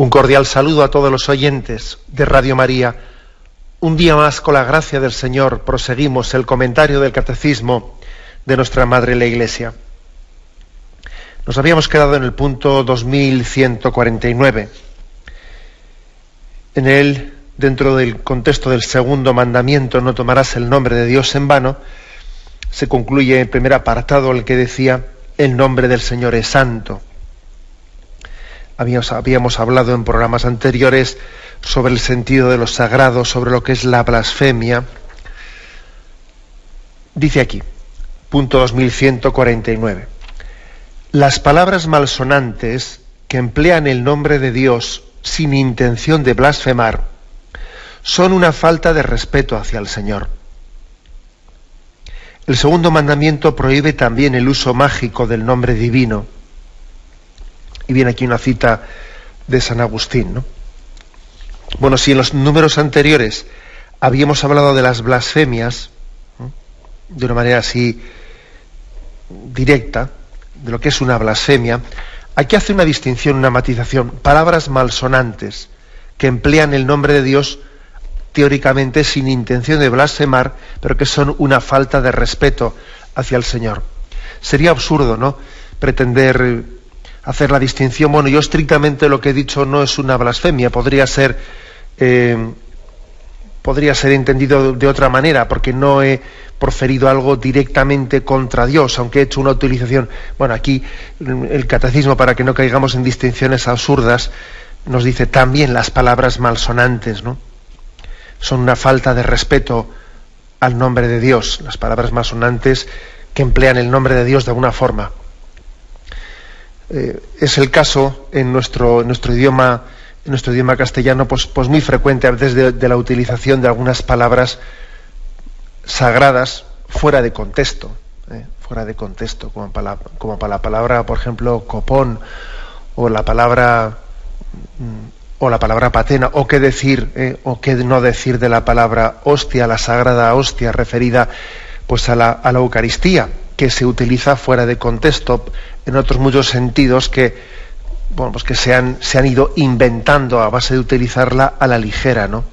Un cordial saludo a todos los oyentes de Radio María. Un día más, con la gracia del Señor, proseguimos el comentario del Catecismo de nuestra Madre la Iglesia. Nos habíamos quedado en el punto 2149. En él, dentro del contexto del segundo mandamiento, no tomarás el nombre de Dios en vano, se concluye el primer apartado, el que decía, el nombre del Señor es santo. Habíamos hablado en programas anteriores sobre el sentido de lo sagrado, sobre lo que es la blasfemia. Dice aquí, punto 2149. Las palabras malsonantes que emplean el nombre de Dios sin intención de blasfemar son una falta de respeto hacia el Señor. El segundo mandamiento prohíbe también el uso mágico del nombre divino. Y viene aquí una cita de San Agustín, ¿no? Bueno, si en los números anteriores habíamos hablado de las blasfemias, ¿no?, de una manera así directa, de lo que es una blasfemia, aquí hace una distinción, una matización, palabras malsonantes que emplean el nombre de Dios teóricamente sin intención de blasfemar, pero que son una falta de respeto hacia el Señor. Sería absurdo, ¿no?, pretender hacer la distinción. Bueno, yo estrictamente lo que he dicho no es una blasfemia, podría ser entendido de otra manera, porque no he proferido algo directamente contra Dios, aunque he hecho una utilización. Bueno, aquí el Catecismo, para que no caigamos en distinciones absurdas, nos dice también las palabras malsonantes, ¿no?, son una falta de respeto al nombre de Dios, las palabras malsonantes que emplean el nombre de Dios de alguna forma. Es el caso en nuestro idioma castellano, pues muy frecuente a veces de la utilización de algunas palabras sagradas fuera de contexto, como para la palabra, por ejemplo, copón, o la palabra patena, o qué decir o qué no decir de la palabra hostia, la sagrada hostia, referida pues a la Eucaristía, que se utiliza fuera de contexto en otros muchos sentidos que, bueno, pues que se han ido inventando a base de utilizarla a la ligera, ¿no?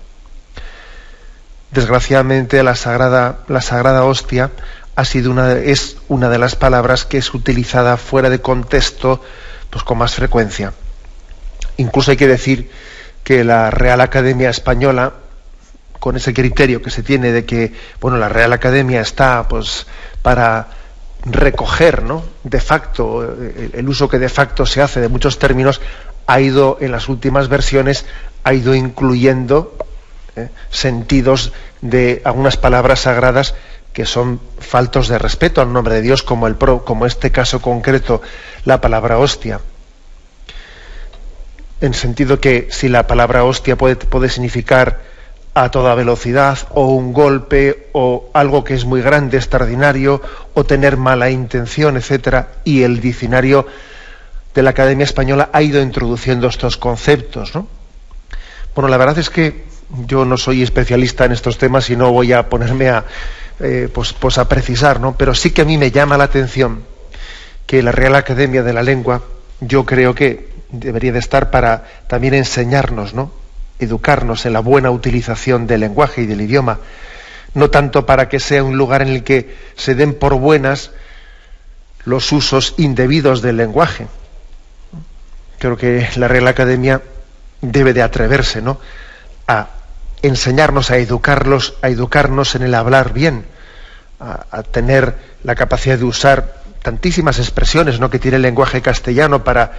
Desgraciadamente la sagrada hostia es una de las palabras que es utilizada fuera de contexto pues con más frecuencia. Incluso hay que decir que la Real Academia Española, con ese criterio que se tiene de que, bueno, la Real Academia está pues para recoger, ¿no?, de facto, el uso que de facto se hace de muchos términos, ha ido en las últimas versiones, ha ido incluyendo sentidos de algunas palabras sagradas que son faltos de respeto al nombre de Dios, como este caso concreto, la palabra hostia. En sentido que si la palabra hostia puede significar a toda velocidad, o un golpe, o algo que es muy grande, extraordinario, o tener mala intención, etcétera, y el diccionario de la Academia Española ha ido introduciendo estos conceptos, ¿no? Bueno, la verdad es que yo no soy especialista en estos temas y no voy a ponerme a precisar, ¿no? Pero sí que a mí me llama la atención que la Real Academia de la Lengua, yo creo que debería de estar para también enseñarnos, ¿no?, educarnos en la buena utilización del lenguaje y del idioma, no tanto para que sea un lugar en el que se den por buenas los usos indebidos del lenguaje. Creo que la Real Academia debe de atreverse, ¿no?, a enseñarnos, a educarnos en el hablar bien, a tener la capacidad de usar tantísimas expresiones, ¿no?, que tiene el lenguaje castellano para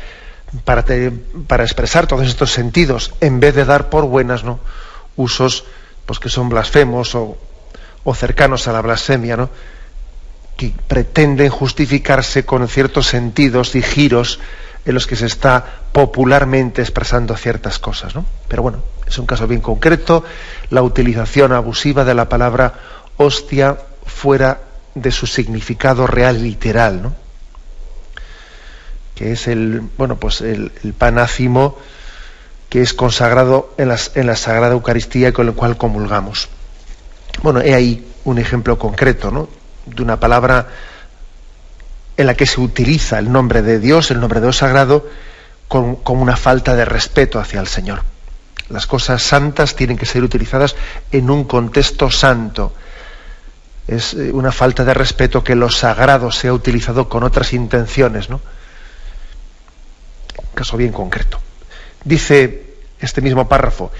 expresar todos estos sentidos, en vez de dar por buenas, ¿no?, usos pues que son blasfemos o cercanos a la blasfemia, ¿no?, que pretenden justificarse con ciertos sentidos y giros en los que se está popularmente expresando ciertas cosas, ¿no? Pero bueno, es un caso bien concreto, la utilización abusiva de la palabra hostia fuera de su significado real literal, ¿no?, que es el pan ácimo que es consagrado en la Sagrada Eucaristía y con el cual comulgamos. Bueno, he ahí un ejemplo concreto, ¿no?, de una palabra en la que se utiliza el nombre de Dios, el nombre de Dios sagrado, como una falta de respeto hacia el Señor. Las cosas santas tienen que ser utilizadas en un contexto santo. Es una falta de respeto que lo sagrado sea utilizado con otras intenciones, ¿no? Un caso bien concreto. Dice este mismo párrafo: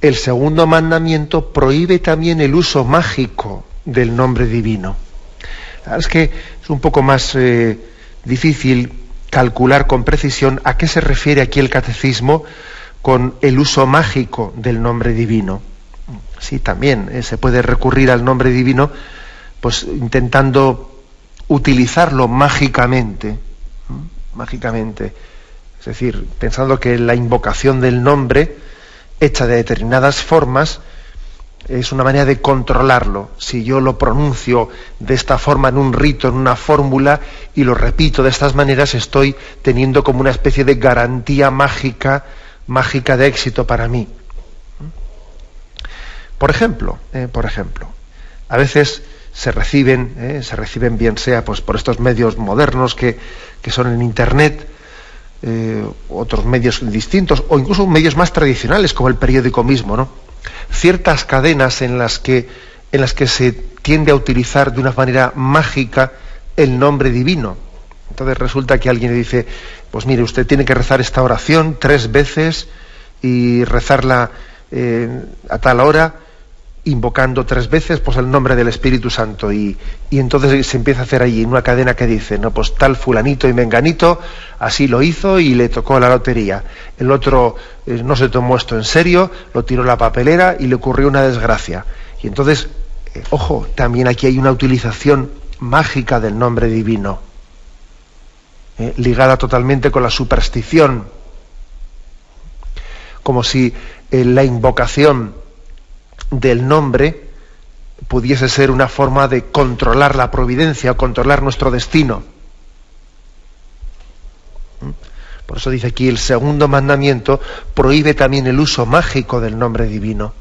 el segundo mandamiento prohíbe también el uso mágico del nombre divino. La verdad es que es un poco más difícil calcular con precisión a qué se refiere aquí el catecismo con el uso mágico del nombre divino. Sí, también se puede recurrir al nombre divino, pues intentando utilizarlo mágicamente, mágicamente. Es decir, pensando que la invocación del nombre, hecha de determinadas formas, es una manera de controlarlo. Si yo lo pronuncio de esta forma en un rito, en una fórmula, y lo repito de estas maneras, estoy teniendo como una especie de garantía mágica de éxito para mí. Por ejemplo, a veces se reciben bien sea pues por estos medios modernos que son en Internet, otros medios distintos, o incluso medios más tradicionales como el periódico mismo, ¿no? Ciertas cadenas en las que se tiende a utilizar de una manera mágica el nombre divino. Entonces resulta que alguien le dice: pues mire, usted tiene que rezar esta oración 3 veces y rezarla a tal hora, invocando 3 veces pues el nombre del Espíritu Santo, y entonces se empieza a hacer allí una cadena que dice: no, pues tal fulanito y menganito así lo hizo y le tocó la lotería. El otro no se tomó esto en serio, lo tiró a la papelera y le ocurrió una desgracia. Y entonces, ojo, también aquí hay una utilización mágica del nombre divino, ligada totalmente con la superstición, como si la invocación del nombre pudiese ser una forma de controlar la providencia o controlar nuestro destino. Por eso dice aquí: el segundo mandamiento prohíbe también el uso mágico del nombre divino.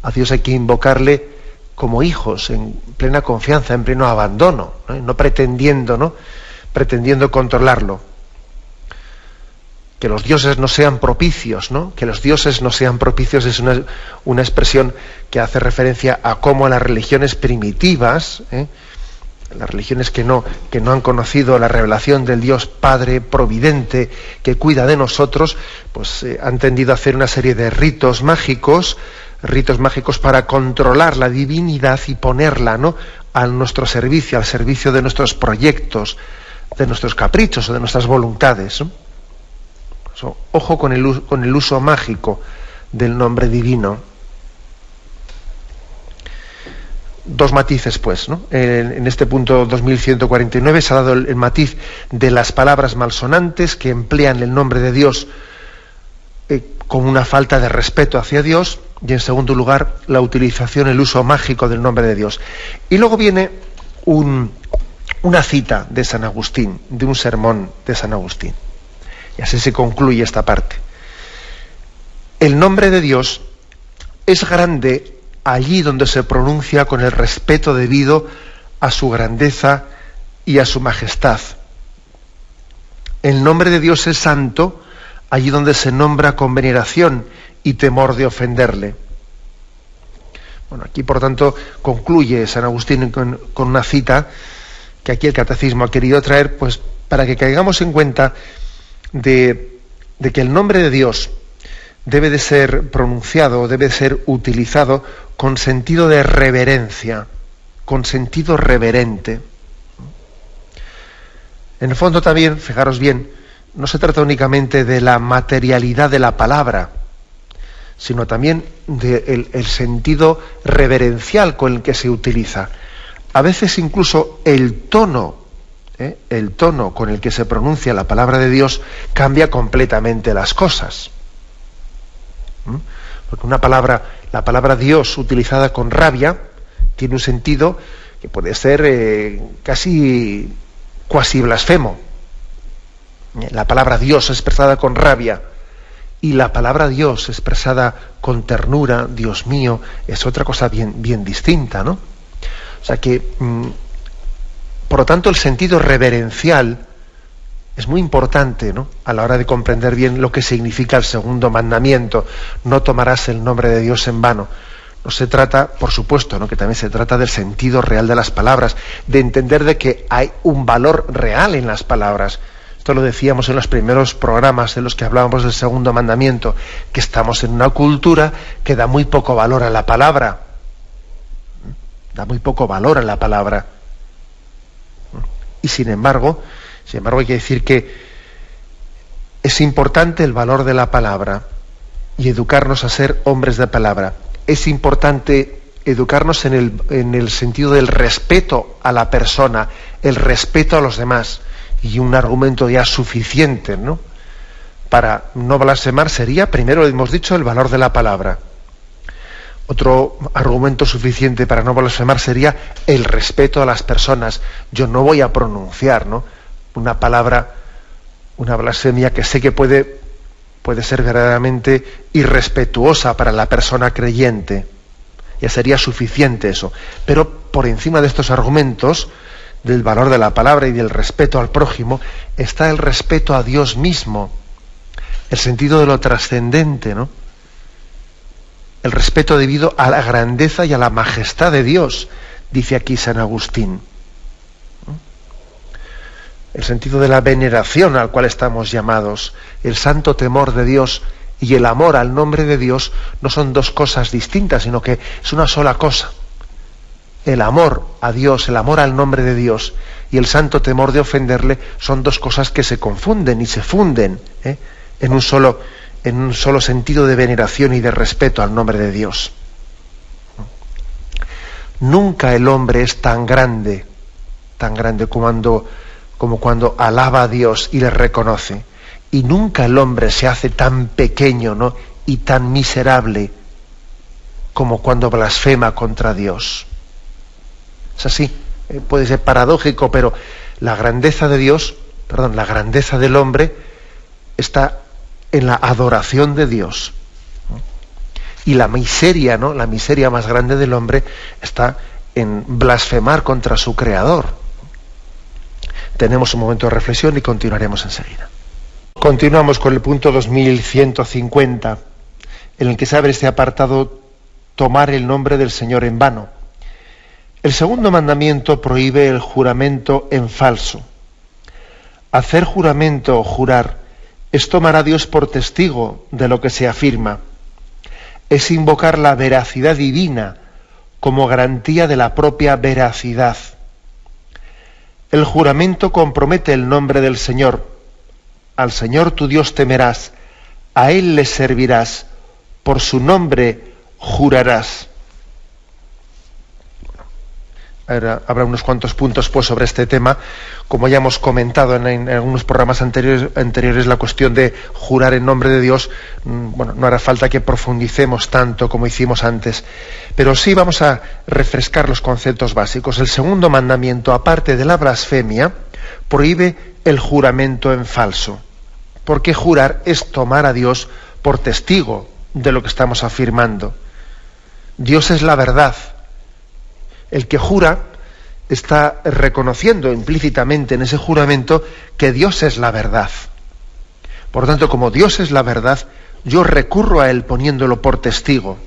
A Dios hay que invocarle como hijos, en plena confianza, en pleno abandono, no pretendiendo controlarlo. Que los dioses no sean propicios, ¿no? Que los dioses no sean propicios es una expresión que hace referencia a cómo las religiones primitivas, las religiones que no han conocido la revelación del Dios Padre providente que cuida de nosotros, pues han tendido a hacer una serie de ritos mágicos para controlar la divinidad y ponerla, ¿no?, a nuestro servicio, al servicio de nuestros proyectos, de nuestros caprichos o de nuestras voluntades, ¿no? Ojo con el uso mágico del nombre divino. 2 matices, pues, ¿no? En este punto 2149 se ha dado el matiz de las palabras malsonantes que emplean el nombre de Dios con una falta de respeto hacia Dios, y en segundo lugar la utilización, el uso mágico del nombre de Dios. Y luego viene una cita de San Agustín, de un sermón de San Agustín. Y así se concluye esta parte. El nombre de Dios es grande allí donde se pronuncia con el respeto debido a su grandeza y a su majestad. El nombre de Dios es santo allí donde se nombra con veneración y temor de ofenderle. Bueno, aquí por tanto concluye San Agustín con una cita que aquí el Catecismo ha querido traer, pues para que caigamos en cuenta de que el nombre de Dios debe de ser pronunciado, debe de ser utilizado con sentido de reverencia, con sentido reverente. En el fondo también, fijaros bien, no se trata únicamente de la materialidad de la palabra, sino también del sentido reverencial con el que se utiliza. A veces incluso el tono con el que se pronuncia la palabra de Dios cambia completamente las cosas. Porque la palabra Dios utilizada con rabia tiene un sentido que puede ser casi cuasi blasfemo. La palabra Dios expresada con rabia y la palabra Dios expresada con ternura, Dios mío, es otra cosa bien distinta, ¿no? O sea que, por lo tanto, el sentido reverencial Es muy importante, ¿no?, a la hora de comprender bien lo que significa el segundo mandamiento: no tomarás el nombre de Dios en vano. No se trata, por supuesto, ¿no?, que también se trata del sentido real de las palabras, de entender de que hay un valor real en las palabras. Esto lo decíamos en los primeros programas en los que hablábamos del segundo mandamiento, que estamos en una cultura que da muy poco valor a la palabra. Da muy poco valor a la palabra. Y sin embargo, hay que decir que es importante el valor de la palabra y educarnos a ser hombres de palabra. Es importante educarnos en el sentido del respeto a la persona, el respeto a los demás. Y un argumento ya suficiente, ¿no?, para no blasfemar sería, primero hemos dicho, el valor de la palabra. Otro argumento suficiente para no blasfemar sería el respeto a las personas. Yo no voy a pronunciar, ¿no?, una palabra, una blasfemia que sé que puede ser verdaderamente irrespetuosa para la persona creyente. Ya sería suficiente eso. Pero por encima de estos argumentos del valor de la palabra y del respeto al prójimo está el respeto a Dios mismo, el sentido de lo trascendente, ¿no?, el respeto debido a la grandeza y a la majestad de Dios, dice aquí San Agustín. El sentido de la veneración al cual estamos llamados, el santo temor de Dios y el amor al nombre de Dios no son dos cosas distintas, sino que es una sola cosa. El amor a Dios, el amor al nombre de Dios y el santo temor de ofenderle son dos cosas que se confunden y se funden, en un solo sentido de veneración y de respeto al nombre de Dios. Nunca el hombre es tan grande como cuando alaba a Dios y le reconoce. Y nunca el hombre se hace tan pequeño, ¿no?, y tan miserable como cuando blasfema contra Dios. Es así, puede ser paradójico, pero la grandeza de Dios, la grandeza del hombre está en la adoración de Dios. Y la miseria, ¿no?, la miseria más grande del hombre está en blasfemar contra su Creador. Tenemos un momento de reflexión y continuaremos enseguida. Continuamos con el punto 2150, en el que se abre este apartado: tomar el nombre del Señor en vano. El segundo mandamiento prohíbe el juramento en falso. Hacer juramento o jurar es tomar a Dios por testigo de lo que se afirma. Es invocar la veracidad divina como garantía de la propia veracidad. El juramento compromete el nombre del Señor. Al Señor tu Dios temerás, a Él le servirás, por su nombre jurarás. Habrá unos cuantos puntos pues sobre este tema. Como ya hemos comentado en algunos programas anteriores, la cuestión de jurar en nombre de Dios, no hará falta que profundicemos tanto como hicimos antes, pero sí vamos a refrescar los conceptos básicos. El segundo mandamiento, aparte de la blasfemia, prohíbe el juramento en falso, porque jurar es tomar a Dios por testigo de lo que estamos afirmando. Dios es la verdad. El que jura está reconociendo implícitamente en ese juramento que Dios es la verdad. Por lo tanto, como Dios es la verdad, yo recurro a Él poniéndolo por testigo.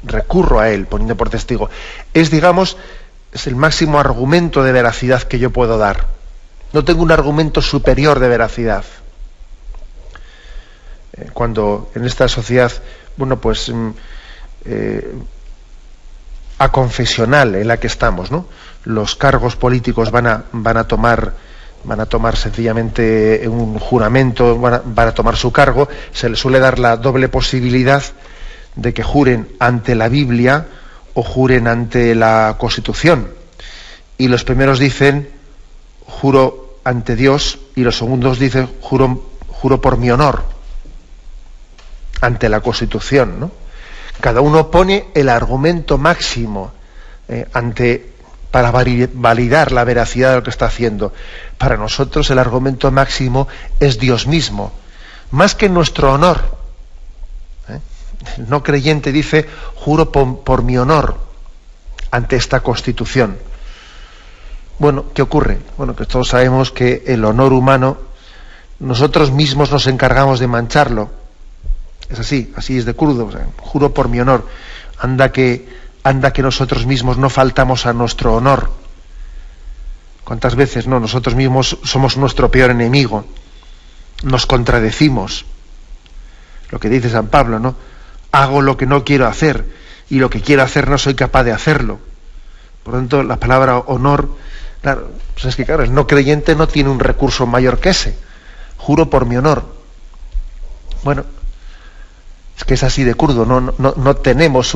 Recurro a Él poniendo por testigo. Es el máximo argumento de veracidad que yo puedo dar. No tengo un argumento superior de veracidad. Cuando en esta sociedad, aconfesional en la que estamos, ¿no?, los cargos políticos van a tomar sencillamente un juramento, van a tomar su cargo, se les suele dar la doble posibilidad de que juren ante la Biblia o juren ante la Constitución. Y los primeros dicen juro ante Dios, y los segundos dicen juro por mi honor ante la Constitución, ¿no? Cada uno pone el argumento máximo para validar la veracidad de lo que está haciendo. Para nosotros el argumento máximo es Dios mismo, más que nuestro honor. El no creyente dice juro por mi honor ante esta Constitución. Bueno, ¿qué ocurre? Bueno, que todos sabemos que el honor humano, nosotros mismos nos encargamos de mancharlo. Es así es de crudo. O sea, juro por mi honor. Anda que nosotros mismos no faltamos a nuestro honor. ¿Cuántas veces no? Nosotros mismos somos nuestro peor enemigo. Nos contradecimos. Lo que dice San Pablo, ¿no? Hago lo que no quiero hacer y lo que quiero hacer no soy capaz de hacerlo. Por lo tanto, la palabra honor, claro, pues es que claro, el no creyente no tiene un recurso mayor que ese. Juro por mi honor. Bueno, es que es así de crudo. No tenemos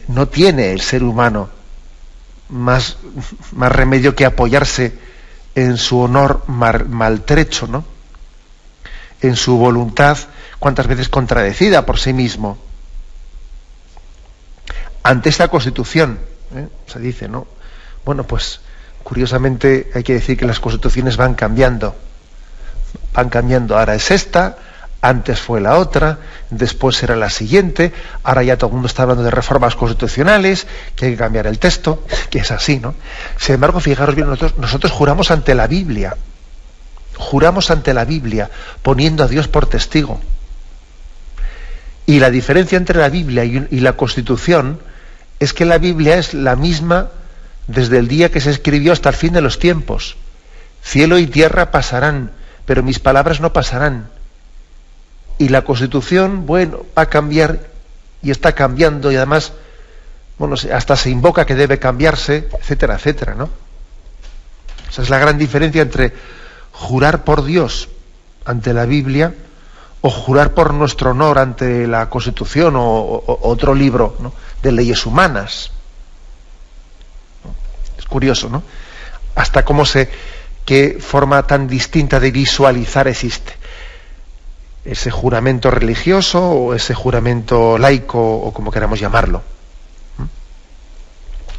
no tiene el ser humano más remedio que apoyarse en su honor maltrecho, ¿no? En su voluntad, cuántas veces contradecida por sí mismo. Ante esta Constitución, se dice, ¿no? Bueno, pues curiosamente hay que decir que las constituciones van cambiando. Ahora es esta, antes fue la otra, después será la siguiente, ahora ya todo el mundo está hablando de reformas constitucionales, que hay que cambiar el texto, que es así, ¿no? Sin embargo, fijaros bien, nosotros juramos ante la Biblia, poniendo a Dios por testigo. Y la diferencia entre la Biblia y la Constitución es que la Biblia es la misma desde el día que se escribió hasta el fin de los tiempos. Cielo y tierra pasarán, pero mis palabras no pasarán. Y la Constitución, bueno, va a cambiar y está cambiando, y además, bueno, hasta se invoca que debe cambiarse, etcétera, etcétera, ¿no? Esa es la gran diferencia entre jurar por Dios ante la Biblia o jurar por nuestro honor ante la Constitución o otro libro, ¿no?, de leyes humanas. Es curioso, ¿no? Hasta qué forma tan distinta de visualizar existe. Ese juramento religioso o ese juramento laico o como queramos llamarlo.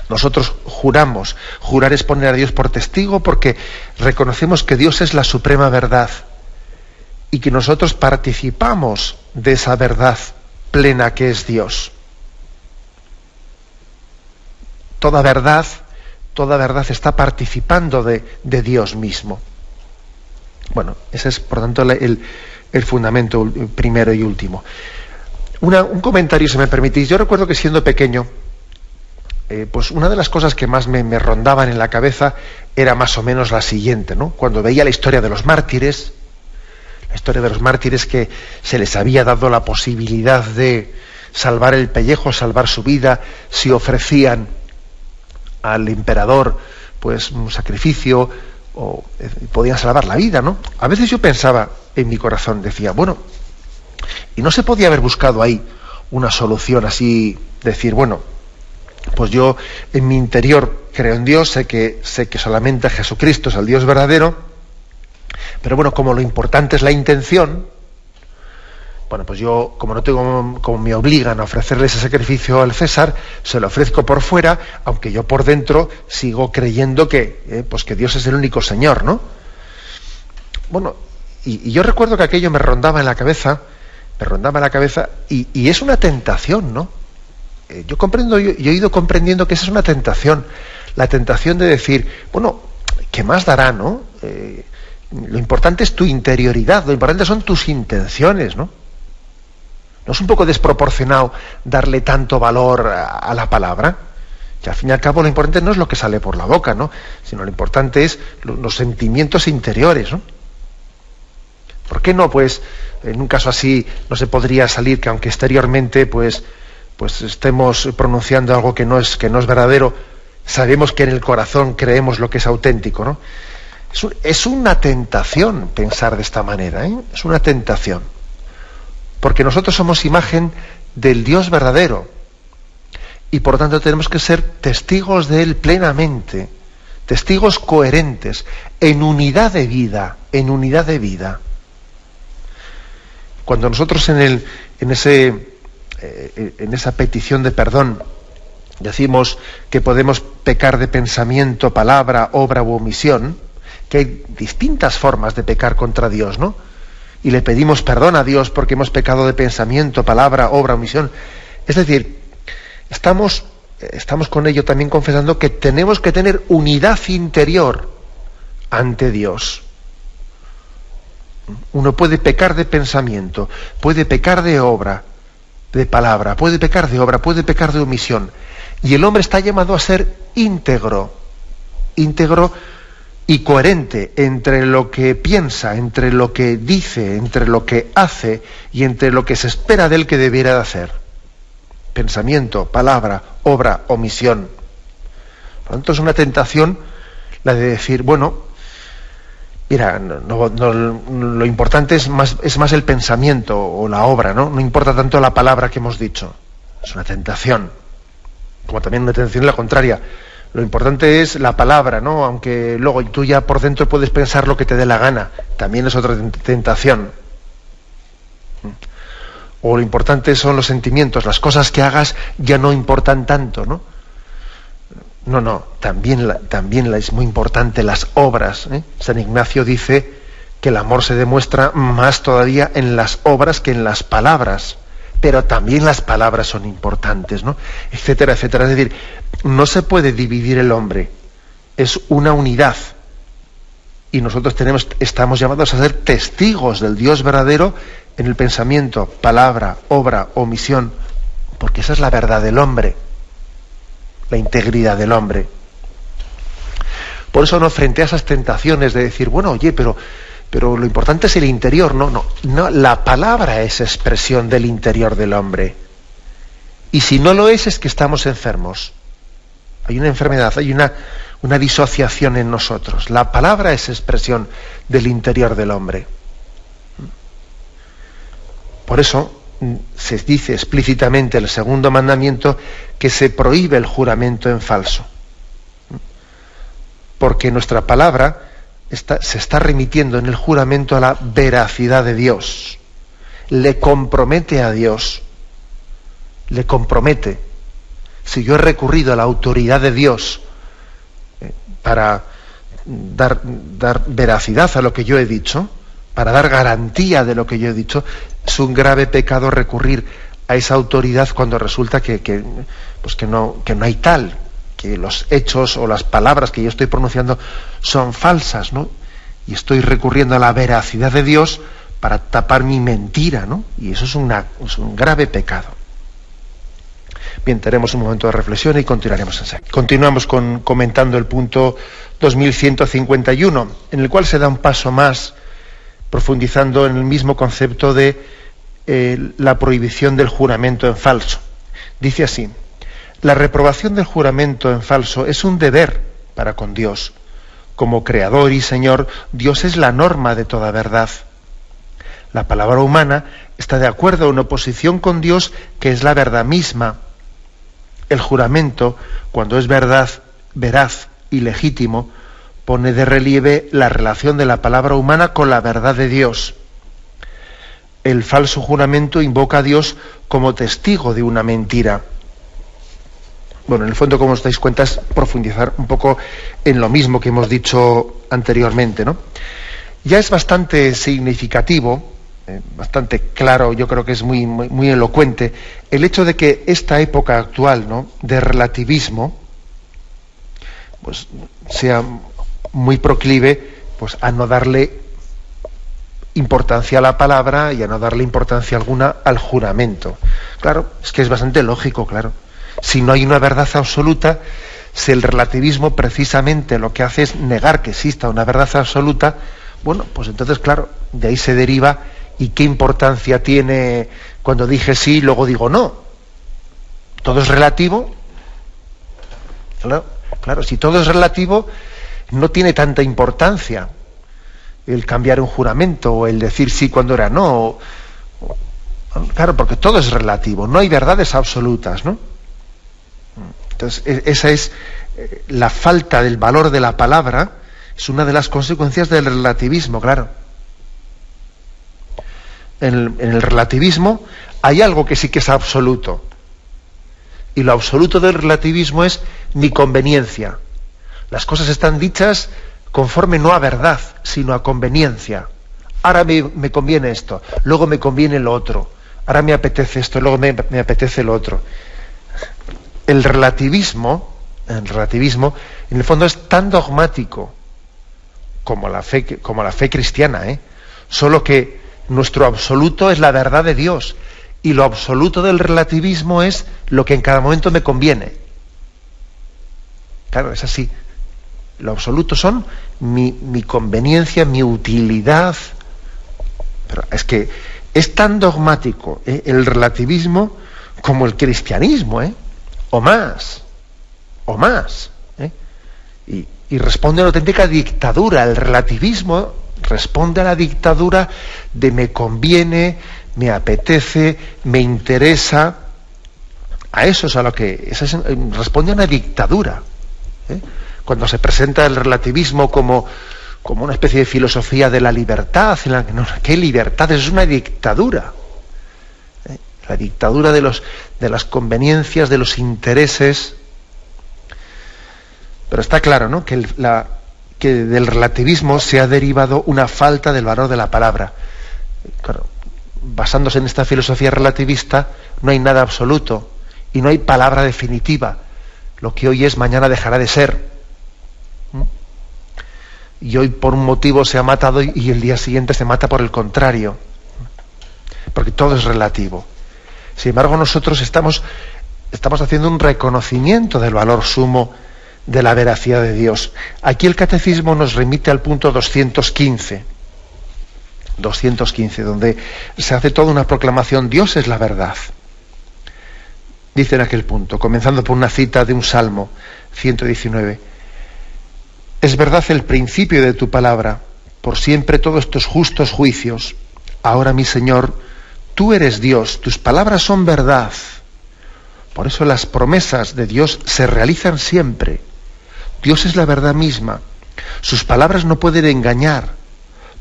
Nosotros juramos. Jurar es poner a Dios por testigo porque reconocemos que Dios es la suprema verdad y que nosotros participamos de esa verdad plena que es Dios. Toda verdad está participando de Dios mismo. Bueno, ese es, por tanto, el fundamento primero y último. Un comentario, si me permitís. Yo recuerdo que siendo pequeño, pues una de las cosas que más me rondaban en la cabeza era más o menos la siguiente, ¿no? Cuando veía la historia de los mártires, que se les había dado la posibilidad de salvar el pellejo, salvar su vida, si ofrecían al emperador pues un sacrificio o podían salvar la vida, ¿no? A veces yo pensaba en mi corazón, decía, bueno, y no se podía haber buscado ahí una solución así, decir, bueno, pues yo en mi interior creo en Dios, sé que solamente Jesucristo es el Dios verdadero, pero bueno, como lo importante es la intención, bueno, pues yo, como me obligan a ofrecerle ese sacrificio al César, se lo ofrezco por fuera, aunque yo por dentro sigo creyendo que Dios es el único Señor, ¿no? Bueno, y yo recuerdo que aquello me rondaba en la cabeza, y es una tentación, ¿no? Yo he ido comprendiendo que esa es una tentación, la tentación de decir, bueno, ¿qué más dará, no? Lo importante es tu interioridad, lo importante son tus intenciones, ¿no? ¿No es un poco desproporcionado darle tanto valor a la palabra? Que al fin y al cabo lo importante no es lo que sale por la boca, ¿no?, sino lo importante es los sentimientos interiores, ¿no? ¿Por qué no, pues, en un caso así no se podría salir que aunque exteriormente pues estemos pronunciando algo que no es verdadero, sabemos que en el corazón creemos lo que es auténtico, ¿no? Es una tentación pensar de esta manera, ¿eh? Es una tentación. Porque nosotros somos imagen del Dios verdadero y por lo tanto tenemos que ser testigos de Él plenamente, testigos coherentes, en unidad de vida. Cuando nosotros en esa petición de perdón decimos que podemos pecar de pensamiento, palabra, obra u omisión, que hay distintas formas de pecar contra Dios, ¿no? Y le pedimos perdón a Dios porque hemos pecado de pensamiento, palabra, obra, omisión. Es decir, estamos estamos con ello también confesando que tenemos que tener unidad interior ante Dios. Uno puede pecar de pensamiento, puede pecar de obra, de palabra, puede pecar de obra, puede pecar de omisión. Y el hombre está llamado a ser íntegro y coherente entre lo que piensa, entre lo que dice, entre lo que hace y entre lo que se espera de él que debiera de hacer. Pensamiento, palabra, obra, omisión. Por lo tanto, es una tentación la de decir, bueno, mira, lo importante es más el pensamiento o la obra, ¿no? No importa tanto la palabra que hemos dicho. Es una tentación. Como también una tentación la contraria. Lo importante es la palabra, ¿no? Aunque luego tú ya por dentro puedes pensar lo que te dé la gana. También es otra tentación. O lo importante son los sentimientos. Las cosas que hagas ya no importan tanto, ¿no? No, también es muy importante las obras. San Ignacio dice que el amor se demuestra más todavía en las obras que en las palabras, pero también las palabras son importantes, ¿no? Etcétera, etcétera. Es decir, no se puede dividir el hombre, es una unidad. Y nosotros estamos llamados a ser testigos del Dios verdadero en el pensamiento, palabra, obra, omisión, porque esa es la verdad del hombre. La integridad del hombre. Por eso, no, frente a esas tentaciones de decir, bueno, oye, pero lo importante es el interior. No, la palabra es expresión del interior del hombre. Y si no lo es que estamos enfermos. Hay una enfermedad, hay una disociación en nosotros. La palabra es expresión del interior del hombre. Por eso se dice explícitamente en el segundo mandamiento que se prohíbe el juramento en falso. Porque nuestra palabra se está remitiendo en el juramento a la veracidad de Dios. Le compromete a Dios. Le compromete. Si yo he recurrido a la autoridad de Dios para dar veracidad a lo que yo he dicho, para dar garantía de lo que yo he dicho, es un grave pecado recurrir a esa autoridad cuando resulta que no hay tal, que los hechos o las palabras que yo estoy pronunciando son falsas, ¿no? Y estoy recurriendo a la veracidad de Dios para tapar mi mentira, ¿no? Y eso es un grave pecado. Bien, tenemos un momento de reflexión y continuaremos enseguida. Continuamos comentando el punto 2151, en el cual se da un paso más, profundizando en el mismo concepto de la prohibición del juramento en falso. Dice así: la reprobación del juramento en falso es un deber para con Dios. Como Creador y Señor, Dios es la norma de toda verdad. La palabra humana está de acuerdo en oposición con Dios, que es la verdad misma. El juramento, cuando es verdad, veraz y legítimo, pone de relieve la relación de la palabra humana con la verdad de Dios. El falso juramento invoca a Dios como testigo de una mentira. Bueno, en el fondo, como os dais cuenta, es profundizar un poco en lo mismo que hemos dicho anteriormente, ¿no? Ya es bastante significativo, bastante claro, yo creo que es muy, muy, muy elocuente, el hecho de que esta época actual, ¿no?, de relativismo, pues sea muy proclive, pues, a no darle importancia a la palabra y a no darle importancia alguna al juramento. Claro, es que es bastante lógico, claro. Si no hay una verdad absoluta, si el relativismo precisamente lo que hace es negar que exista una verdad absoluta, bueno, pues entonces, claro, de ahí se deriva, ¿y qué importancia tiene cuando dije sí y luego digo no? ¿Todo es relativo? Claro, si todo es relativo, no tiene tanta importancia el cambiar un juramento o el decir sí cuando era no. Claro, porque todo es relativo, no hay verdades absolutas, ¿no? Entonces, esa es la falta del valor de la palabra, es una de las consecuencias del relativismo, claro. En el relativismo hay algo que sí que es absoluto. Y lo absoluto del relativismo es mi conveniencia. Las cosas están dichas conforme no a verdad, sino a conveniencia. Ahora me conviene esto, luego me conviene lo otro. Ahora me apetece esto, luego me apetece lo otro. el relativismo, en el fondo es tan dogmático como la fe cristiana, solo que nuestro absoluto es la verdad de Dios y lo absoluto del relativismo es lo que en cada momento me conviene. Claro, es así. Lo absoluto son mi conveniencia, mi utilidad. Pero es que es tan dogmático el relativismo como el cristianismo, o más. Y responde a una auténtica dictadura. El relativismo responde a la dictadura de me conviene, me apetece, me interesa. A eso es a lo que responde a una dictadura. Cuando se presenta el relativismo como una especie de filosofía de la libertad, ¿qué libertad? Es una dictadura. La dictadura de las conveniencias, de los intereses. Pero está claro, ¿no?, que del relativismo se ha derivado una falta del valor de la palabra. Claro, basándose en esta filosofía relativista, no hay nada absoluto y no hay palabra definitiva. Lo que hoy es, mañana dejará de ser. Y hoy por un motivo se ha matado y el día siguiente se mata por el contrario. Porque todo es relativo. Sin embargo, nosotros estamos haciendo un reconocimiento del valor sumo de la veracidad de Dios. Aquí el catecismo nos remite al punto 215, donde se hace toda una proclamación: Dios es la verdad. Dice en aquel punto, comenzando por una cita de un Salmo 119: es verdad el principio de tu palabra, por siempre todos tus justos juicios. Ahora, mi Señor, tú eres Dios, tus palabras son verdad. Por eso las promesas de Dios se realizan siempre. Dios es la verdad misma. Sus palabras no pueden engañar.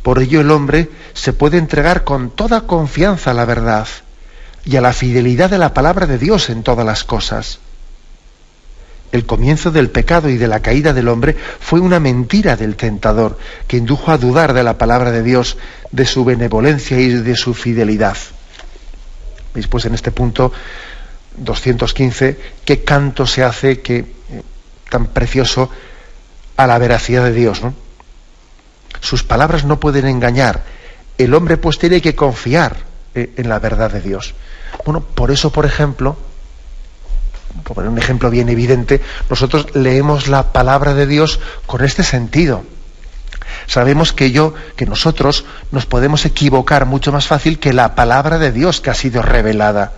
Por ello el hombre se puede entregar con toda confianza a la verdad y a la fidelidad de la palabra de Dios en todas las cosas. El comienzo del pecado y de la caída del hombre fue una mentira del tentador que indujo a dudar de la palabra de Dios, de su benevolencia y de su fidelidad. ¿Veis? Pues en este punto 215, qué canto se hace tan precioso a la veracidad de Dios, ¿no? Sus palabras no pueden engañar. El hombre pues tiene que confiar en la verdad de Dios. Bueno, por eso, por ejemplo, por poner un ejemplo bien evidente, nosotros leemos la palabra de Dios con este sentido. Sabemos que nosotros nos podemos equivocar mucho más fácil que la palabra de Dios que ha sido revelada.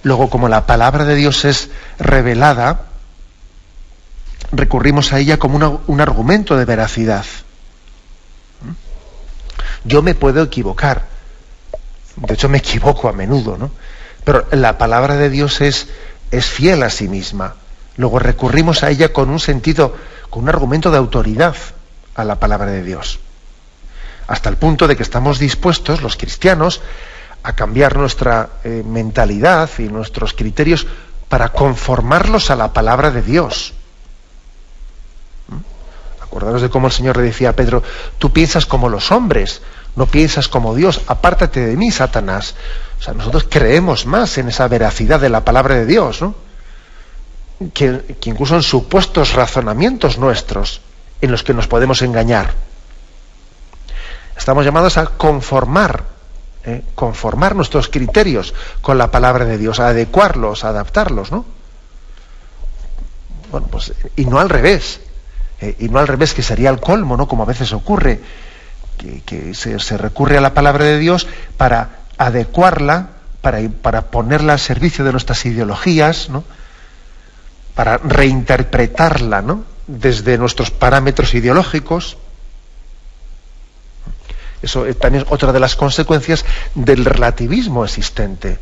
Luego, como la palabra de Dios es revelada, recurrimos a ella como un argumento de veracidad. Yo me puedo equivocar, de hecho me equivoco a menudo, ¿no? Pero la palabra de Dios es fiel a sí misma. Luego recurrimos a ella con un argumento de autoridad a la palabra de Dios. Hasta el punto de que estamos dispuestos, los cristianos, a cambiar nuestra mentalidad y nuestros criterios para conformarlos a la palabra de Dios. Acordaros de cómo el Señor le decía a Pedro: tú piensas como los hombres, no piensas como Dios, apártate de mí, Satanás. O sea, nosotros creemos más en esa veracidad de la palabra de Dios, ¿no?, que incluso en supuestos razonamientos nuestros en los que nos podemos engañar. Estamos llamados a conformar nuestros criterios con la palabra de Dios, a adecuarlos, a adaptarlos, ¿no? Bueno, pues, y no al revés, que sería el colmo, ¿no?, como a veces ocurre, que se recurre a la palabra de Dios para adecuarla, para ponerla al servicio de nuestras ideologías, ¿no?, para reinterpretarla, ¿no?, desde nuestros parámetros ideológicos. Eso también es otra de las consecuencias del relativismo existente.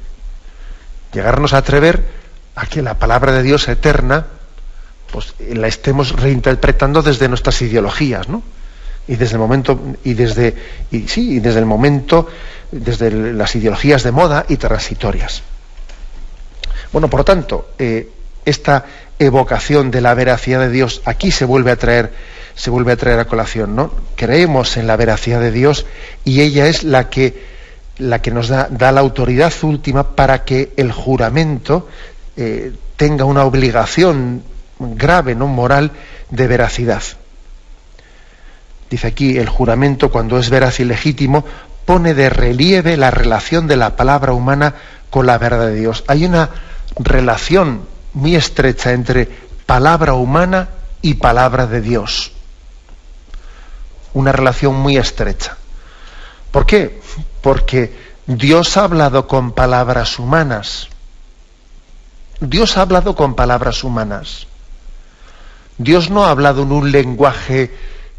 Llegarnos a atrever a que la palabra de Dios eterna, pues la estemos reinterpretando desde nuestras ideologías, ¿no? Desde las ideologías de moda y transitorias. Bueno, por lo tanto, esta evocación de la veracidad de Dios aquí se vuelve a traer a colación, ¿no? Creemos en la veracidad de Dios y ella es la que nos da la autoridad última para que el juramento tenga una obligación grave, no moral, de veracidad. Dice aquí, el juramento, cuando es veraz y legítimo, pone de relieve la relación de la palabra humana con la verdad de Dios. Hay una relación muy estrecha entre palabra humana y palabra de Dios. Una relación muy estrecha. ¿Por qué? Porque Dios ha hablado con palabras humanas. Dios ha hablado con palabras humanas. Dios no ha hablado en un lenguaje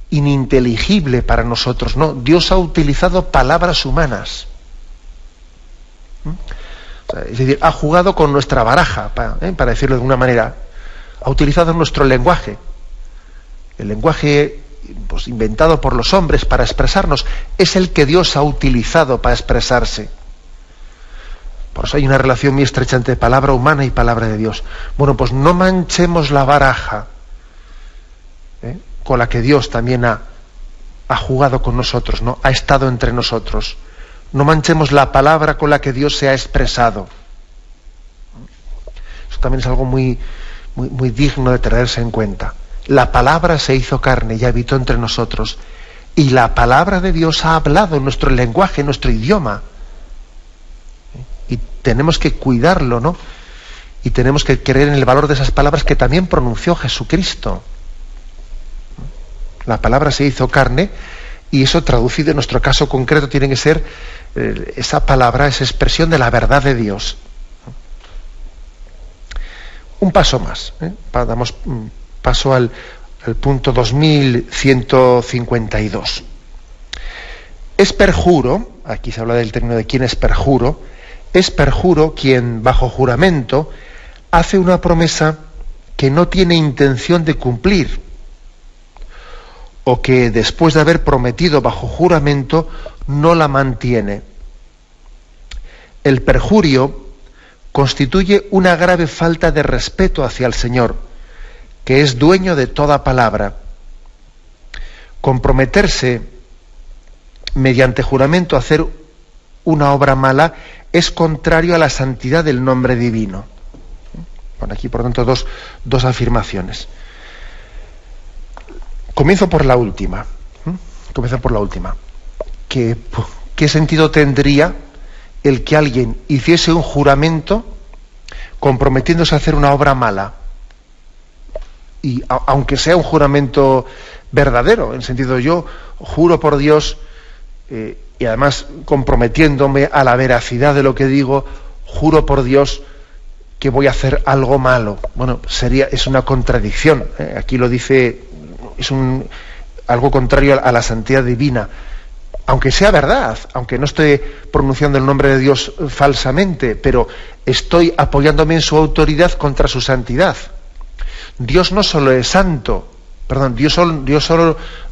ininteligible para nosotros, no. Dios ha utilizado palabras humanas. Es decir, ha jugado con nuestra baraja, para decirlo de alguna manera. Ha utilizado nuestro lenguaje. El lenguaje pues, inventado por los hombres para expresarnos es el que Dios ha utilizado para expresarse. Por eso hay una relación muy estrecha entre palabra humana y palabra de Dios. Bueno, pues no manchemos la baraja con la que Dios también ha jugado con nosotros, ¿no? Ha estado entre nosotros. No manchemos la palabra con la que Dios se ha expresado. Eso también es algo muy, muy, muy digno de tenerse en cuenta. La palabra se hizo carne y habitó entre nosotros. Y la palabra de Dios ha hablado en nuestro lenguaje, en nuestro idioma. Y tenemos que cuidarlo, ¿no? Y tenemos que creer en el valor de esas palabras que también pronunció Jesucristo. La palabra se hizo carne y eso traducido en nuestro caso concreto tiene que ser esa palabra, esa expresión de la verdad de Dios. Un paso más. Damos paso al punto 2152. Es perjuro, aquí se habla del término de quién es perjuro quien bajo juramento hace una promesa que no tiene intención de cumplir, o que después de haber prometido bajo juramento no la mantiene. El perjurio constituye una grave falta de respeto hacia el Señor, que es dueño de toda palabra. Comprometerse mediante juramento a hacer una obra mala es contrario a la santidad del nombre divino. Bueno, aquí, por tanto, dos afirmaciones. Comienzo por la última. ¿Qué sentido tendría el que alguien hiciese un juramento comprometiéndose a hacer una obra mala? Y aunque sea un juramento verdadero, en sentido yo juro por Dios, y además comprometiéndome a la veracidad de lo que digo, juro por Dios que voy a hacer algo malo. Bueno, es una contradicción. Aquí lo dice, es algo contrario a la santidad divina. Aunque sea verdad, aunque no esté pronunciando el nombre de Dios falsamente, pero estoy apoyándome en su autoridad contra su santidad. Dios no solo es santo, Dios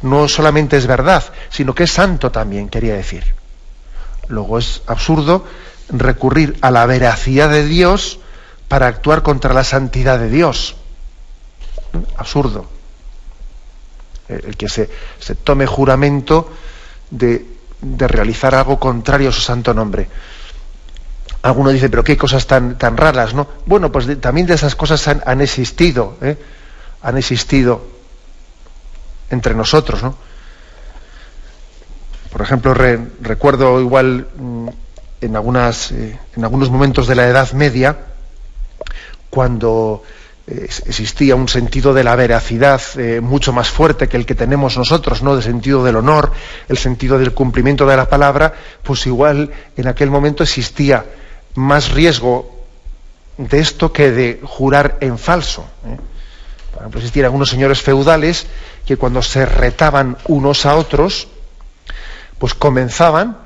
no solamente es verdad, sino que es santo también, quería decir. Luego es absurdo recurrir a la veracidad de Dios para actuar contra la santidad de Dios. Absurdo. El que se tome juramento de realizar algo contrario a su santo nombre. Alguno dice, pero qué cosas tan raras, ¿no? Bueno, pues también de esas cosas han existido, han existido entre nosotros, ¿no? Por ejemplo, recuerdo igual en algunos momentos de la Edad Media, cuando existía un sentido de la veracidad mucho más fuerte que el que tenemos nosotros, ¿no? El sentido del honor, el sentido del cumplimiento de la palabra, pues igual en aquel momento existía más riesgo de esto que de jurar en falso. Por ejemplo, existían algunos señores feudales que cuando se retaban unos a otros, pues comenzaban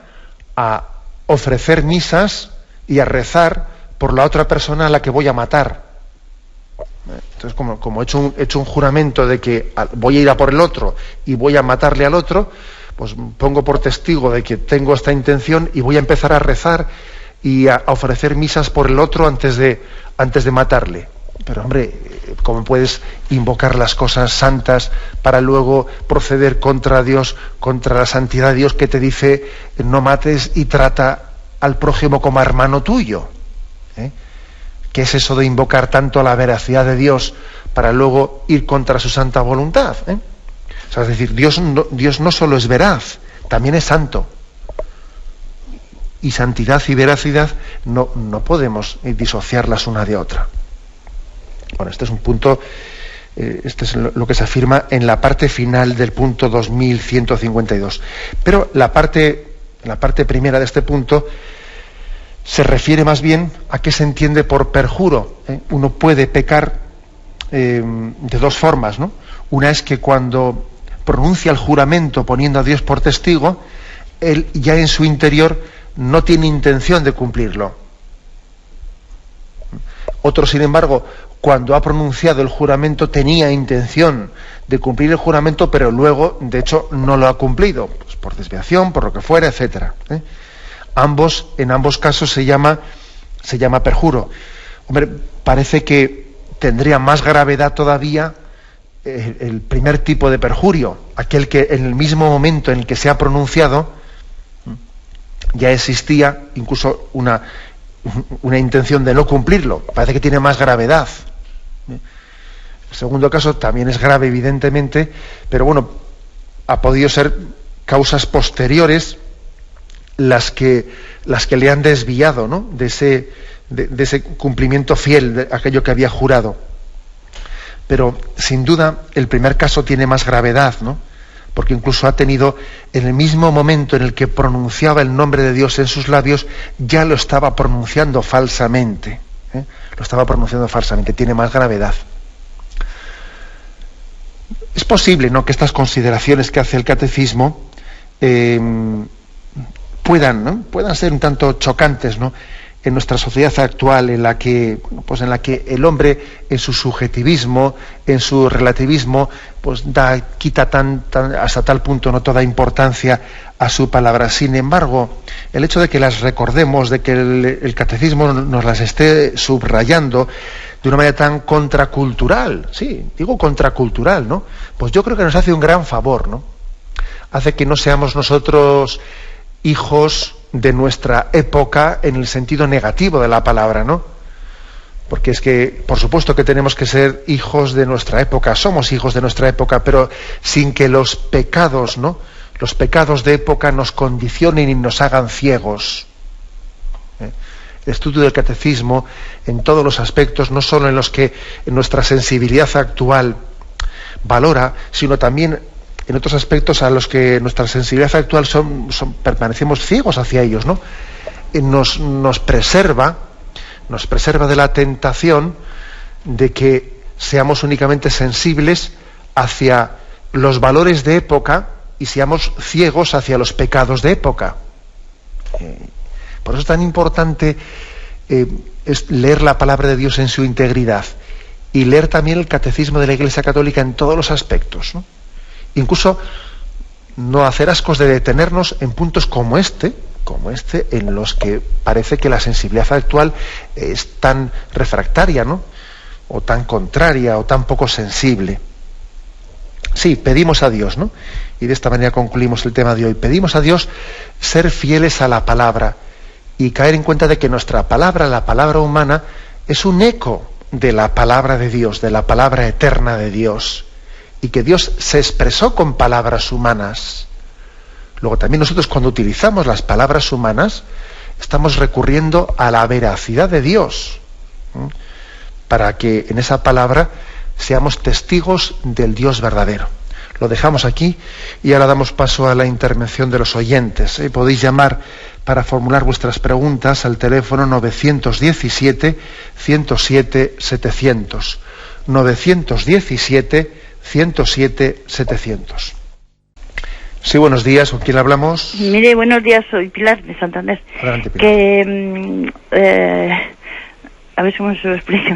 a ofrecer misas y a rezar por la otra persona a la que voy a matar. Entonces, como he hecho un juramento de que voy a ir a por el otro y voy a matarle al otro, pues pongo por testigo de que tengo esta intención y voy a empezar a rezar y a ofrecer misas por el otro antes de matarle. Pero hombre, ¿cómo puedes invocar las cosas santas para luego proceder contra Dios, contra la santidad de Dios que te dice no mates y trata al prójimo como hermano tuyo? ¿Qué es eso de invocar tanto la veracidad de Dios para luego ir contra su santa voluntad? O sea, es decir, Dios no solo es veraz, también es santo. Y santidad y veracidad no podemos disociarlas una de otra. Bueno, este es un punto, este es lo que se afirma en la parte final del punto 2152. Pero la parte primera de este punto se refiere más bien a qué se entiende por perjuro. Uno puede pecar de dos formas, ¿no? Una es que cuando pronuncia el juramento poniendo a Dios por testigo, él ya en su interior no tiene intención de cumplirlo. Otro, sin embargo, cuando ha pronunciado el juramento tenía intención de cumplir el juramento, pero luego, de hecho, no lo ha cumplido, pues por desviación, por lo que fuera, etcétera. En ambos casos se llama perjuro. Hombre, parece que tendría más gravedad todavía el primer tipo de perjurio, aquel que en el mismo momento en el que se ha pronunciado ya existía incluso una intención de no cumplirlo. Parece que tiene más gravedad. El segundo caso también es grave, evidentemente, pero bueno, ha podido ser causas posteriores las que le han desviado, ¿no?, de ese cumplimiento fiel de aquello que había jurado. Pero sin duda el primer caso tiene más gravedad, ¿no?, porque incluso ha tenido, en el mismo momento en el que pronunciaba el nombre de Dios en sus labios, ya lo estaba pronunciando falsamente. Lo estaba pronunciando falsamente, tiene más gravedad. Es posible, ¿no?, que estas consideraciones que hace el catecismo puedan ser un tanto chocantes, ¿no?, en nuestra sociedad actual, en la que el hombre, en su subjetivismo, en su relativismo, pues quita hasta tal punto no toda importancia a su palabra. Sin embargo, el hecho de que las recordemos, de que el catecismo nos las esté subrayando de una manera tan contracultural, sí, digo contracultural, ¿no?, pues yo creo que nos hace un gran favor, ¿no? Hace que no seamos nosotros hijos de nuestra época en el sentido negativo de la palabra, ¿no? Porque es que, por supuesto que tenemos que ser hijos de nuestra época, somos hijos de nuestra época, pero sin que los pecados, ¿no?, los pecados de época nos condicionen y nos hagan ciegos. El estudio del catecismo, en todos los aspectos, no solo en los que en nuestra sensibilidad actual valora, sino también en otros aspectos a los que nuestra sensibilidad actual permanecemos ciegos hacia ellos, ¿no? Nos preserva de la tentación de que seamos únicamente sensibles hacia los valores de época y seamos ciegos hacia los pecados de época. Por eso es tan importante es leer la palabra de Dios en su integridad y leer también el catecismo de la Iglesia Católica en todos los aspectos, ¿no? Incluso no hacer ascos de detenernos en puntos como este, en los que parece que la sensibilidad actual es tan refractaria, ¿no?, o tan contraria, o tan poco sensible. Sí, pedimos a Dios, ¿no?, y de esta manera concluimos el tema de hoy. Pedimos a Dios ser fieles a la palabra y caer en cuenta de que nuestra palabra, la palabra humana, es un eco de la palabra de Dios, de la palabra eterna de Dios, y que Dios se expresó con palabras humanas. Luego también nosotros, cuando utilizamos las palabras humanas, estamos recurriendo a la veracidad de Dios, para que en esa palabra seamos testigos del Dios verdadero. Lo dejamos aquí y ahora damos paso a la intervención de los oyentes. Podéis llamar para formular vuestras preguntas al teléfono 917-107-700. 917-107-700. Sí, buenos días. ¿Con quién hablamos? Mire, buenos días. Soy Pilar de Santander. Adelante, Pilar. Que, a ver cómo se lo explico.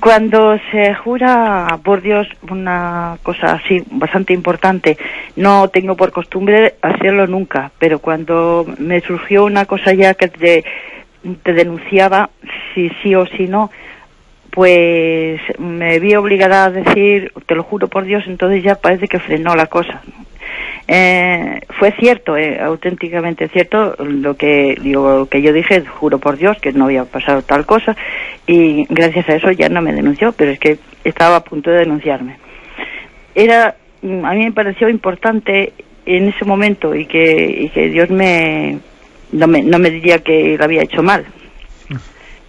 Cuando se jura por Dios una cosa así, bastante importante, no tengo por costumbre hacerlo nunca, pero cuando me surgió una cosa ya que te denunciaba, si sí o si no, pues me vi obligada a decir, te lo juro por Dios, entonces ya parece que frenó la cosa. Fue cierto, auténticamente cierto lo que yo dije, juro por Dios que no había pasado tal cosa, y gracias a eso ya no me denunció, pero es que estaba a punto de denunciarme. A mí me pareció importante en ese momento y que Dios no me diría que lo había hecho mal.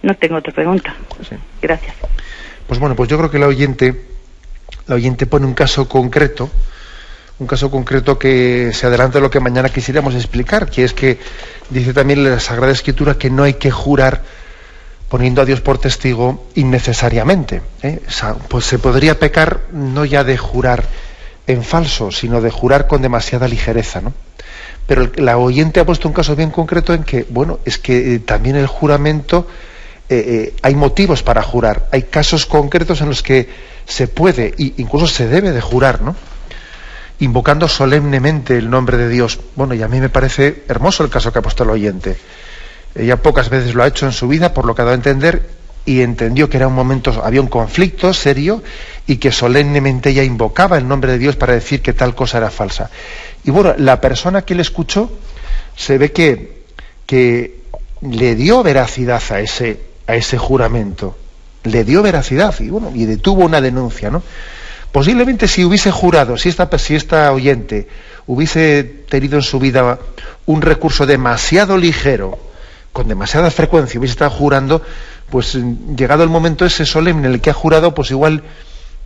No tengo otra pregunta. Sí. Gracias. Pues bueno, pues yo creo que la oyente pone un caso concreto que se adelanta a lo que mañana quisiéramos explicar, que es que dice también la Sagrada Escritura que no hay que jurar poniendo a Dios por testigo innecesariamente. O sea, pues se podría pecar no ya de jurar en falso, sino de jurar con demasiada ligereza, ¿no? Pero la oyente ha puesto un caso bien concreto en que, bueno, es que también el juramento, hay motivos para jurar, hay casos concretos en los que se puede e incluso se debe de jurar, ¿no? Invocando solemnemente el nombre de Dios. Bueno, y a mí me parece hermoso el caso que ha puesto el oyente. Ella pocas veces lo ha hecho en su vida, por lo que ha dado a entender, y entendió que era un momento, había un conflicto serio, y que solemnemente ella invocaba el nombre de Dios para decir que tal cosa era falsa. Y bueno, la persona que le escuchó se ve que le dio veracidad a ese juramento, le dio veracidad, y bueno, y detuvo una denuncia, ¿no? Posiblemente si hubiese jurado, si esta oyente hubiese tenido en su vida un recurso demasiado ligero, con demasiada frecuencia, hubiese estado jurando, pues llegado el momento ese solemne en el que ha jurado, pues igual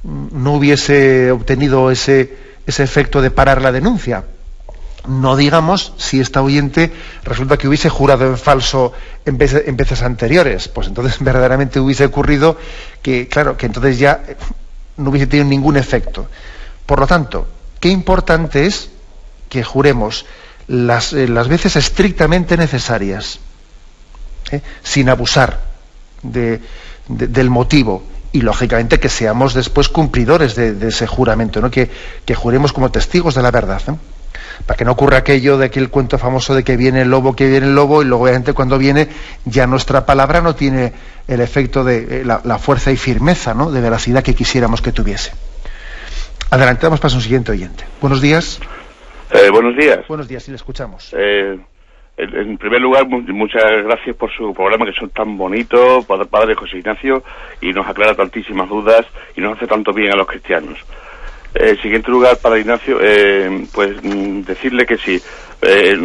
no hubiese obtenido ese efecto de parar la denuncia. No digamos si esta oyente resulta que hubiese jurado en falso en veces anteriores, pues entonces verdaderamente hubiese ocurrido que, claro, que entonces ya no hubiese tenido ningún efecto. Por lo tanto, qué importante es que juremos las veces estrictamente necesarias, sin abusar del motivo, y lógicamente que seamos después cumplidores de ese juramento, ¿no? Que juremos como testigos de la verdad, ¿no? Para que no ocurra aquello de aquel cuento famoso de que viene el lobo, y luego obviamente cuando viene ya nuestra palabra no tiene el efecto de la fuerza y firmeza, ¿no?, de veracidad que quisiéramos que tuviese. Adelantamos para un siguiente oyente. Buenos días. Buenos días. Buenos días, sí, le escuchamos. En primer lugar, muchas gracias por su programa, que son tan bonitos, Padre José Ignacio, y nos aclara tantísimas dudas y nos hace tanto bien a los cristianos. En siguiente lugar, Padre Ignacio, pues decirle que sí,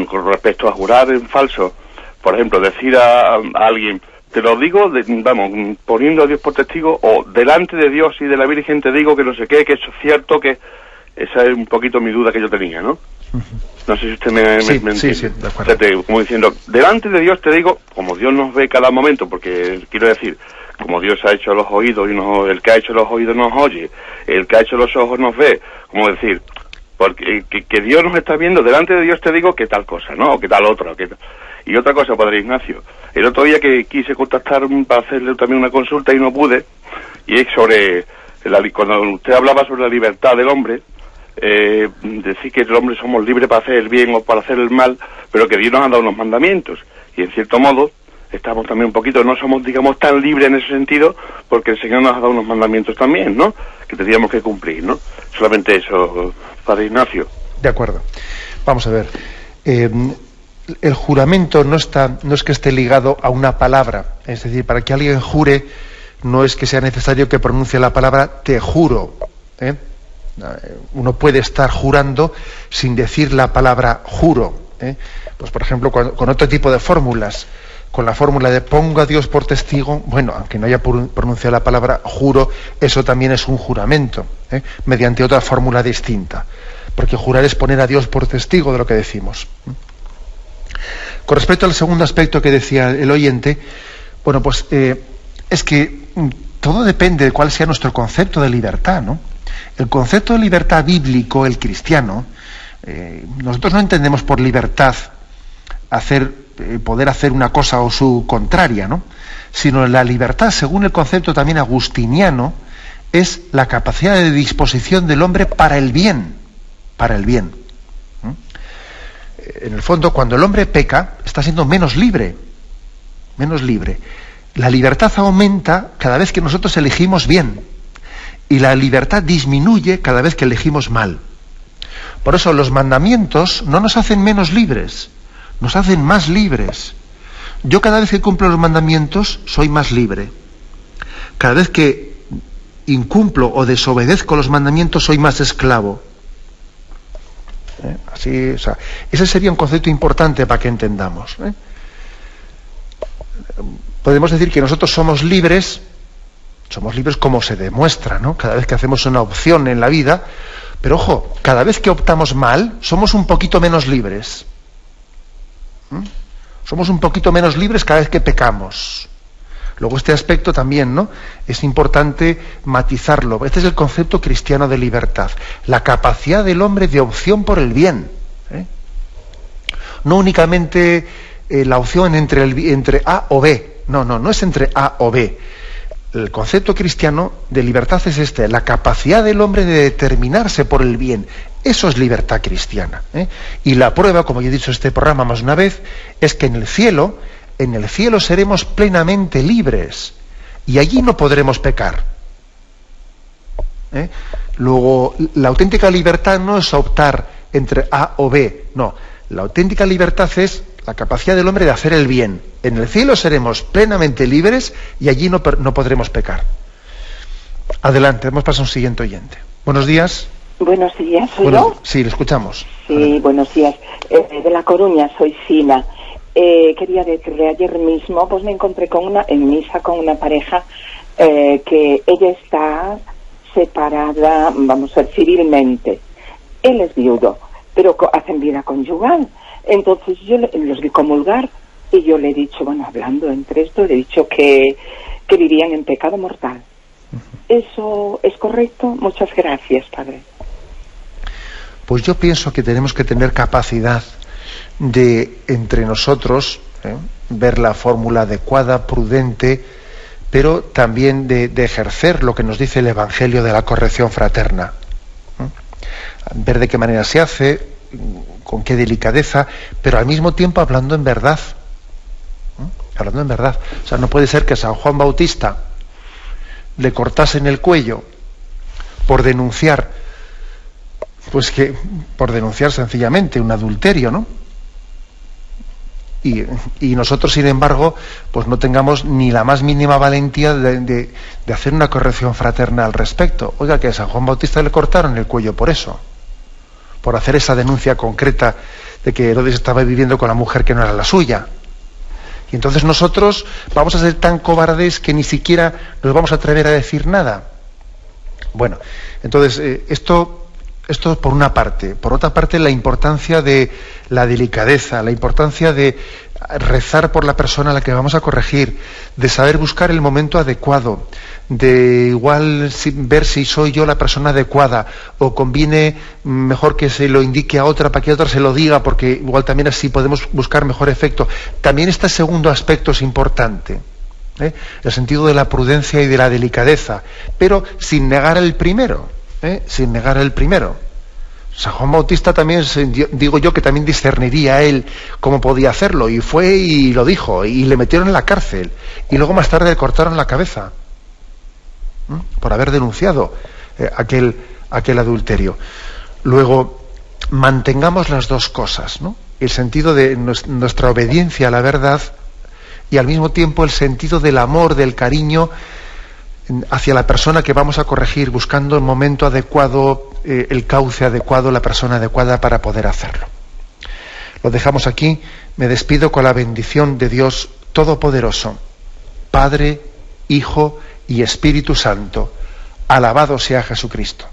con respecto a jurar en falso, por ejemplo, decir a alguien, te lo digo, poniendo a Dios por testigo, o delante de Dios y de la Virgen te digo que no sé qué, que eso es cierto, que esa es un poquito mi duda que yo tenía, ¿no? No sé si usted me entiende. Sí, de acuerdo. O sea, como diciendo, delante de Dios te digo, como Dios nos ve cada momento, porque quiero decir, como Dios ha hecho los oídos, y el que ha hecho los oídos nos oye, el que ha hecho los ojos nos ve, como decir, porque que Dios nos está viendo, delante de Dios te digo que tal cosa, ¿no? O que tal otra, Y otra cosa, Padre Ignacio, el otro día que quise contactar para hacerle también una consulta y no pude, y es sobre, cuando usted hablaba sobre la libertad del hombre, decir que el hombre somos libres para hacer el bien o para hacer el mal, pero que Dios nos ha dado unos mandamientos, y en cierto modo estamos también un poquito, no somos, digamos, tan libres en ese sentido, porque el Señor nos ha dado unos mandamientos también, ¿no?, que tendríamos que cumplir, ¿no? Solamente eso, Padre Ignacio. De acuerdo. Vamos a ver. El juramento no es que esté ligado a una palabra, es decir, para que alguien jure no es que sea necesario que pronuncie la palabra te juro, Uno puede estar jurando sin decir la palabra juro, Pues por ejemplo con otro tipo de fórmulas, con la fórmula de pongo a Dios por testigo, bueno, aunque no haya pronunciado la palabra juro, eso también es un juramento, mediante otra fórmula distinta, porque jurar es poner a Dios por testigo de lo que decimos. Con respecto al segundo aspecto que decía el oyente, bueno, pues es que todo depende de cuál sea nuestro concepto de libertad, ¿no? El concepto de libertad bíblico, el cristiano, nosotros no entendemos por libertad poder hacer una cosa o su contraria, ¿no?, sino la libertad, según el concepto también agustiniano, es la capacidad de disposición del hombre para el bien, En el fondo, cuando el hombre peca, está siendo menos libre. La libertad aumenta cada vez que nosotros elegimos bien, y la libertad disminuye cada vez que elegimos mal. Por eso los mandamientos no nos hacen menos libres, nos hacen más libres. Yo cada vez que cumplo los mandamientos soy más libre. cada vez que incumplo o desobedezco los mandamientos soy más esclavo. Así, o sea, ese sería un concepto importante para que entendamos. Podemos decir que nosotros somos libres como se demuestra, ¿no? Cada vez que hacemos una opción en la vida, pero ojo, cada vez que optamos mal, somos un poquito menos libres. Somos un poquito menos libres cada vez que pecamos. Luego este aspecto también, ¿no? Es importante matizarlo. Este es el concepto cristiano de libertad. La capacidad del hombre de opción por el bien. No únicamente la opción entre A o B. No es entre A o B. El concepto cristiano de libertad es este, la capacidad del hombre de determinarse por el bien. Eso es libertad cristiana. Y la prueba, como ya he dicho en este programa más de una vez, es que en el cielo seremos plenamente libres y allí no podremos pecar. Luego, la auténtica libertad no es optar entre A o B, no. La auténtica libertad es la capacidad del hombre de hacer el bien. En el cielo seremos plenamente libres y allí no podremos pecar. Adelante, hemos pasado a un siguiente oyente. Buenos días. Buenos días, ¿soy yo? Sí, le escuchamos. Sí, adelante. Buenos días. De La Coruña, soy Sina. Quería decirle, ayer mismo pues me encontré en misa con una pareja que ella está separada, vamos a ver, civilmente. Él es viudo, pero hacen vida conyugal. Entonces yo los vi comulgar y yo le he dicho, bueno, hablando entre esto, le he dicho que vivían en pecado mortal. ¿Eso es correcto? Muchas gracias, padre. Pues yo pienso que tenemos que tener capacidad de, entre nosotros, ver la fórmula adecuada, prudente, pero también de ejercer lo que nos dice el Evangelio de la corrección fraterna. Ver de qué manera se hace, con qué delicadeza, pero al mismo tiempo hablando en verdad. Hablando en verdad. O sea, no puede ser que San Juan Bautista le cortasen el cuello por denunciar, por denunciar sencillamente un adulterio, ¿no? Y nosotros, sin embargo, pues no tengamos ni la más mínima valentía de hacer una corrección fraterna al respecto. Oiga, que a San Juan Bautista le cortaron el cuello por eso, por hacer esa denuncia concreta de que Herodes estaba viviendo con la mujer que no era la suya. Y entonces nosotros vamos a ser tan cobardes que ni siquiera nos vamos a atrever a decir nada. Bueno, entonces esto por una parte. Por otra parte, la importancia de la delicadeza, la importancia de rezar por la persona a la que vamos a corregir, de saber buscar el momento adecuado, de igual ver si soy yo la persona adecuada o conviene mejor que se lo indique a otra para que otra se lo diga, porque igual también así podemos buscar mejor efecto. También este segundo aspecto es importante, el sentido de la prudencia y de la delicadeza, pero sin negar el primero. Sin negar el primero. San Juan Bautista también, digo yo, que también discerniría él cómo podía hacerlo, y fue y lo dijo, y le metieron en la cárcel, y luego más tarde le cortaron la cabeza por haber denunciado aquel adulterio. Luego, mantengamos las dos cosas, ¿no? El sentido de nuestra obediencia a la verdad y al mismo tiempo el sentido del amor, del cariño hacia la persona que vamos a corregir, buscando el momento adecuado, el cauce adecuado, la persona adecuada para poder hacerlo. Lo dejamos aquí. Me despido con la bendición de Dios Todopoderoso, Padre, Hijo y Espíritu Santo. Alabado sea Jesucristo.